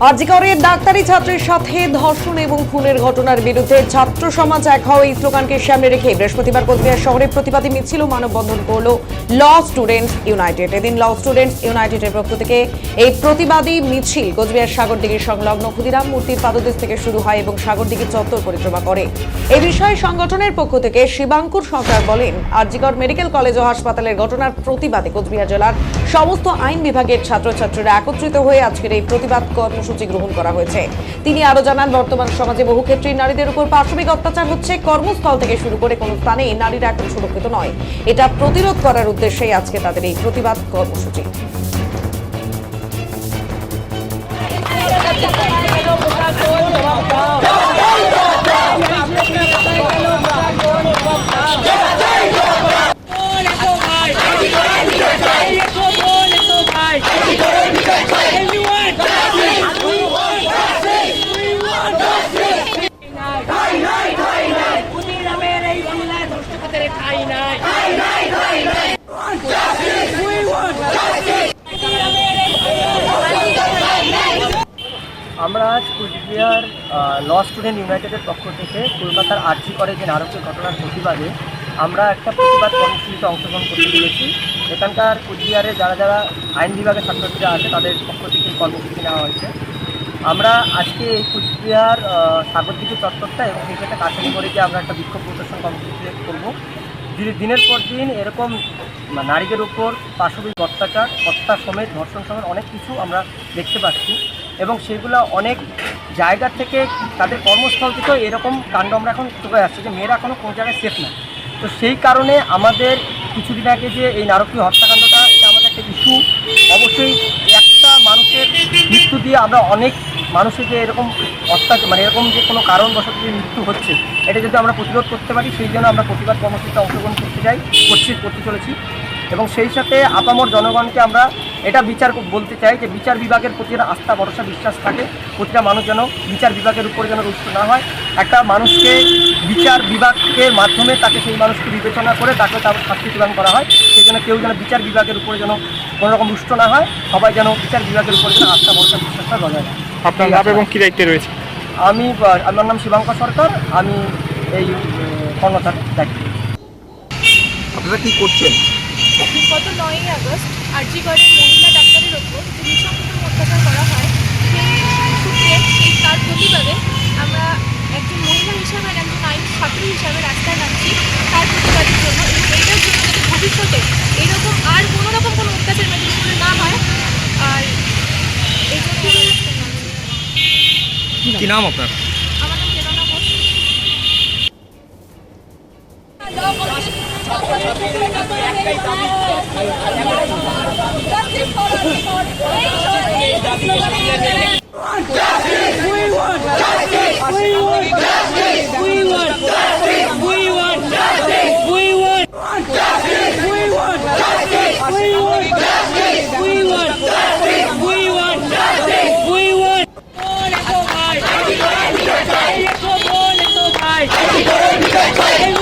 আজিকরের ডাক্তারি ছাত্রের সাথে ধর্ষণ এবং খুনের ঘটনার বিরুদ্ধে ছাত্র সমাজ এক হও এই স্লোগানকে সামনে রেখে বৃহস্পতিবার কোচবিহার শহরে প্রতিবাদী মিছিল ও মানববন্ধন করল ল স্টুডেন্টস ইউনাইটেড। এদিন ল স্টুডেন্টস ইউনাইটেডের পক্ষ থেকে এই প্রতিবাদী মিছিল কোচবিহার সাগরদিঘি সংলগ্ন ক্ষুদিরাম মূর্তির পাদদেশ থেকে শুরু হয় এবং সাগরদিঘি চত্বর পরিক্রমা করে। এই বিষয়ে সংগঠনের পক্ষ থেকে শিবাঙ্কুর সরকার বলেন, আজিকর মেডিকেল কলেজ ও হাসপাতালের ঘটনার প্রতিবাদে কোচবিহার জেলার সমস্ত আইন বিভাগের ছাত্রছাত্রীরা একত্রিত হয়ে আজকের এই প্রতিবাদ কর্মসূচি গ্রহণ করা হয়েছে। তিনি আরো জানান, বর্তমান সমাজে বহু ক্ষেত্রে নারীদের উপর পাশবিক অত্যাচার হচ্ছে। কর্মস্থল থেকে শুরু করে কোনো স্থানে নারীরা এখন সুরক্ষিত নয়। এটা প্রতিরোধ করার উদ্দেশ্যেই আজকে তাদের এই প্রতিবাদ কর্মসূচি। আমরা আজ কুচবিহার ল স্টুডেন্ট ইউনাইটেডের পক্ষ থেকে কলকাতার আরজি করে যে নারকীয় ঘটনার প্রতিবাদে আমরা একটা প্রতিবাদ কর্মসূচিতে অংশগ্রহণ করতে চলেছি। এখানকার কুচবিহারে যারা যারা আইন বিভাগের ছাত্রছাত্রীরা আছে তাদের পক্ষ থেকে এই কর্মসূচি নেওয়া হয়েছে। আমরা আজকে এই কুচবিহার সাগরদিঘি চত্বরটা এবং সেই সাথে কাছারি করে গিয়ে আমরা একটা বিক্ষোভ প্রদর্শন কর্মসূচি করবো। দিনের পর দিন এরকম নারীদের উপর পাশবিক অত্যাচার, হত্যা সমেত, ধর্ষণ সমেত অনেক কিছু আমরা দেখতে পাচ্ছি এবং সেগুলো অনেক জায়গা থেকে তাদের কর্মস্থল থেকেও এরকম কাণ্ড আমরা এখন চলে আসছে যে মেয়েরা এখনও কোনো জায়গায় সেফ না। তো সেই কারণে আমাদের কিছুদিন আগে যে এই নারকীয় হত্যাকাণ্ডটা, এটা আমাদের একটা ইস্যু। অবশ্যই একটা মানুষের মৃত্যু দিয়ে আমরা অনেক মানুষের যে এরকম অত্যাচার এরকম যে কোনো কারণবশত যে মৃত্যু হচ্ছে, এটা যদি আমরা প্রতিরোধ করতে পারি সেই জন্য আমরা প্রতিবাদ কর্মসূচিতে অংশগ্রহণ করতে চলেছি। এবং সেই সাথে আপামর জনগণকে আমরা এটা বলতে চাই যে বিচার বিভাগের প্রতি আস্থা, ভরসা, বিশ্বাস থাকে। প্রতিটা মানুষ যেন বিচার বিভাগের উপরে যেন রুষ্ট না হয়। একটা মানুষকে বিচার বিভাগের মাধ্যমে তাকে সেই মানুষকে বিবেচনা করে তাকে তার শাস্তি প্রদান করা হয়। সেই জন্য কেউ যেন বিচার বিভাগের উপরে যেন কোনো রকম রুষ্ট না হয়। সবাই যেন বিচার বিভাগের উপরে যেন আস্থা, ভরসা, বিশ্বাসটা বজায় রাখে। আপনার নাম এবং কী দায়িত্বে রয়েছে? আমার নাম শিবাঙ্কুর সরকার, আমি এই কর্মচার দায়িত্ব। আপনারা কী করছেন? গত 9ই আগস্ট আরজি করের মহিলা ডাক্তারের ওপর যে নৃশংসতম অত্যাচার করা হয়, সেই সূত্রে তার প্রতিবাদে আমরা একজন মহিলা হিসাবে আর একজন আইন ছাত্রী হিসাবে রাস্তায় নামছি তার প্রতিবাদের জন্য, এবং এইটার জন্য যাতে ভবিষ্যতে এইরকম আর কোনো রকম কোনো অত্যাচার মেয়েদের উপরে না হয়। আর এই জন্য রাস্তায় নামছি। কী নাম আপনার? আমার নাম প্রেরণা ঘোষ। Hey!